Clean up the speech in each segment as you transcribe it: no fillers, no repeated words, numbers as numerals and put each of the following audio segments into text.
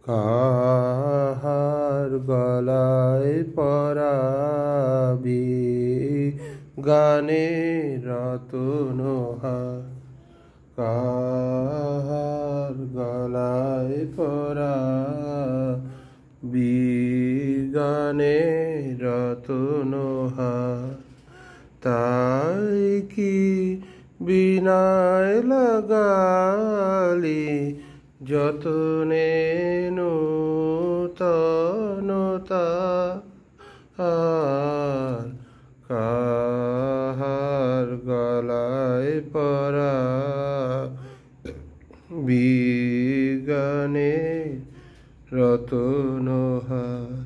কাহার গলায় পরাবি গানের রতন হার, কাহার গলায় পরাবি গানের রতন হার। তাই কি বিনায় লাগালি যতনে নূতনতা, আর কাহার গলায় পরাবি গানের রতন হার।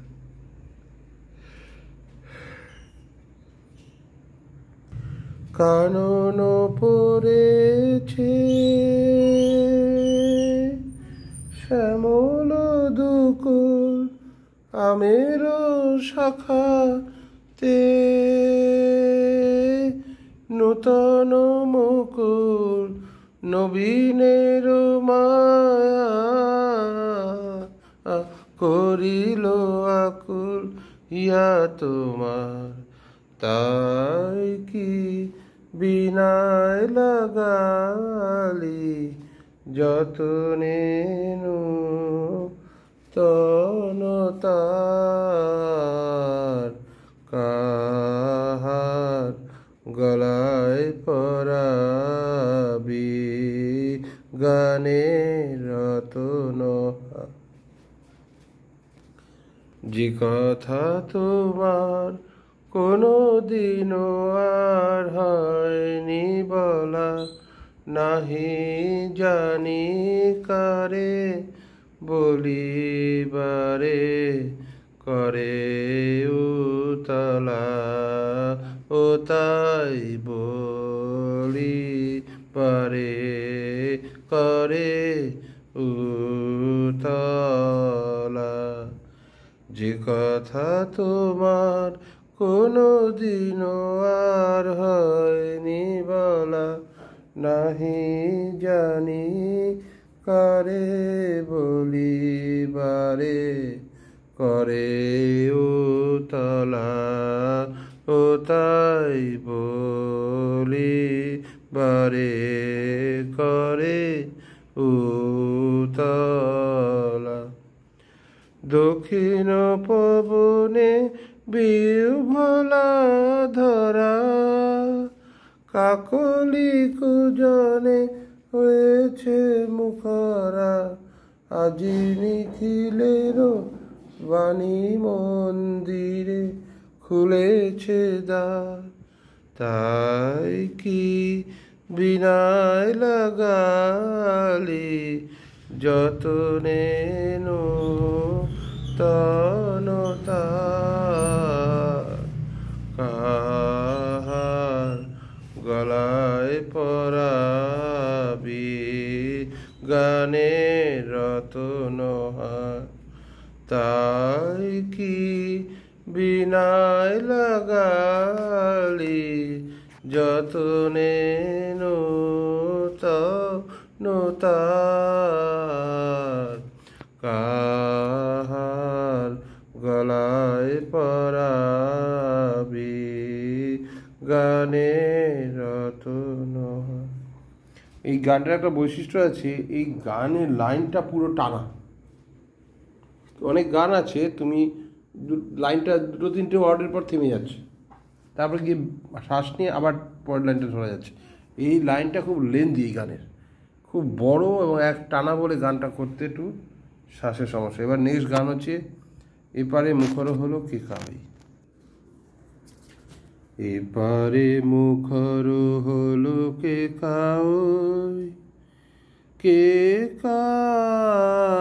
কানন পড়েছে শ্যামল দুকুল আমের শাখাতে, নূতন মুকুল নবীনের মায়া করিল আকুল ইয়া তোমার। তাই কি বিনায় লাগালি যতনে নূতনতার, কাহার গলায় পরাবি গানের রতন হার। যে কথা তোমার কোনো দিনও আর হয়নি বলা, নাহি জানি কারে বলিবারে করে উতলা, ও তাই বলিবারে করে উতলা। যে কথা তোমার কোনো দিনও আর হয়নি বলা, নাহি জানি কারে বলিবারে করে উতলা, ও তাই বলিবারে করে উতলা। দক্ষিণ পবনে বিহ্বলা ধরা, কাকলি কুজনে হয়েছে মুখরা, আজি নিখিলের বাণী মন্দিরে খুলেছে দ্বার। তাই কি বিনায় লাগালি যতনে নূতনতার, কাহার গলায় পরাবি গানের রতন হার। তাই কি বিনায় লাগালি যতনে নূতনতার, কাহার গলায় পরাবি গানের রতন হার। এই গানটার একটা বৈশিষ্ট্য আছে, এই গানের লাইনটা পুরো টানা। অনেক গান আছে তুমি লাইনটা দুটো তিনটে ওয়ার্ডের পর থেমে যাচ্ছে, তারপরে গিয়ে শ্বাস নিয়ে আবার পরের লাইনটা ধরা যাচ্ছে। এই লাইনটা খুব লেন্দি, এই গানের খুব বড় এবং এক টানা বলে গানটা করতে একটু শ্বাসের সমস্যা। এবার নেক্সট গান হচ্ছে এপারে মুখর হলো কে কাউই। এপারে মুখর হলো কে কাউই, কে কাউ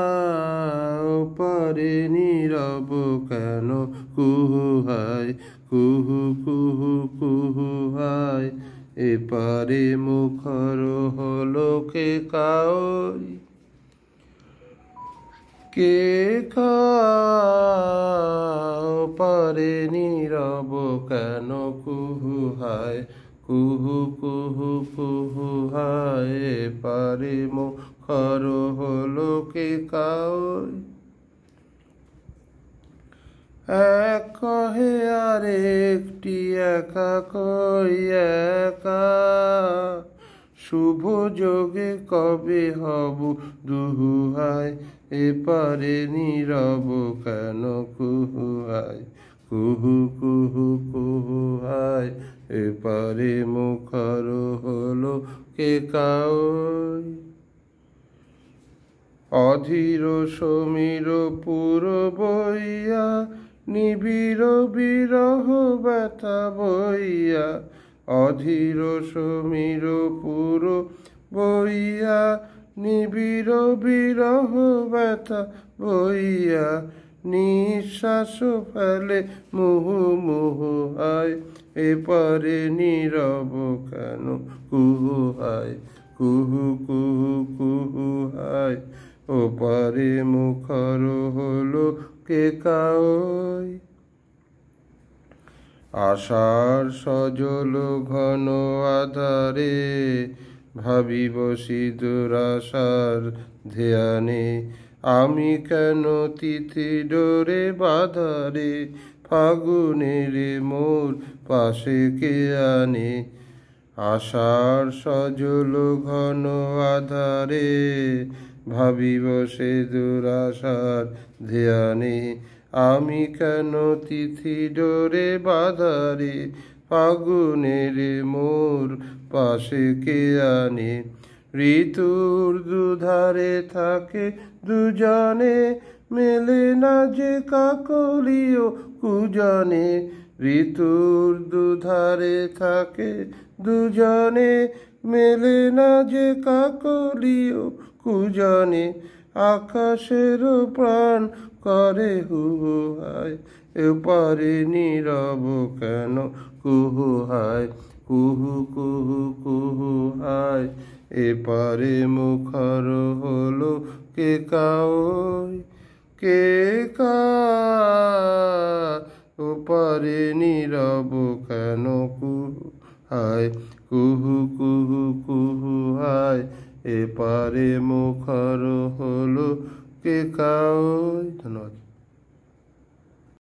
পারে নীরব কেন কুহু হায়, কুহু কুহু কুহু হায়। এপারে মুখর হলো কে কাউই, কে কাউ পারে নীরব কেন কুহু হায়, কুহু কুহু কুহু হায়। পারে মুখর হলো কে কাউই, এক কহে আর একটি একা কই একা, শুভ যোগে কবে হব দুহুহায়, এপারে নীরব কেন কুহুহায়, কুহু কুহু কুহুহায়, এপারে মুখর হলো কে কাউই। অধীর সমীর পুর বইয়া, নিবিড় বিরহ ব্যথা বইয়া, অধীর সমীর পুর বইয়া, নিবিড় বিরহ ব্যথা বইয়া, নিঃশ্বাস ফেলে মুহু মুহু হায়, এপারে নীরব কেন কুহু হায়, কুহু কুহু কুহু হায়, ওপারে মুখর হলো কে কাউই। আশার সজল ঘন আধারে, ভাবিব সিঁদুর আশার ধ্যানে, আমি কেন তিথি ডোরে বাধারে, ফাগুনের মোর পাশে কে আনে। আশার সজল ঘন আধারে, ভাবিব সে দুরাশার ধ্যানে, আমি কেন তিথি ডোরে বাধারে, ফাগুনের মোর পাশে কে আনে। ঋতুর দুধারে থাকে দুজনে, মেলে না যে কাকলিও কুজনে, ঋতুর দুধারে থাকে দুজনে, মেলে না যে কাকলিও কুজনে, আকাশের প্রাণ করে হু হায়, এপারে নীরব কেন কুহু হায়, কুহু কুহু কুহু হায়, এপারে মুখর হলো কে কাউই, কে কা, ওপারে নীরব কেন কুহু হায়, কুহু কুহু কুহু হায়, এপারে মুখর হলো কে কাউই। ধন্যবাদ।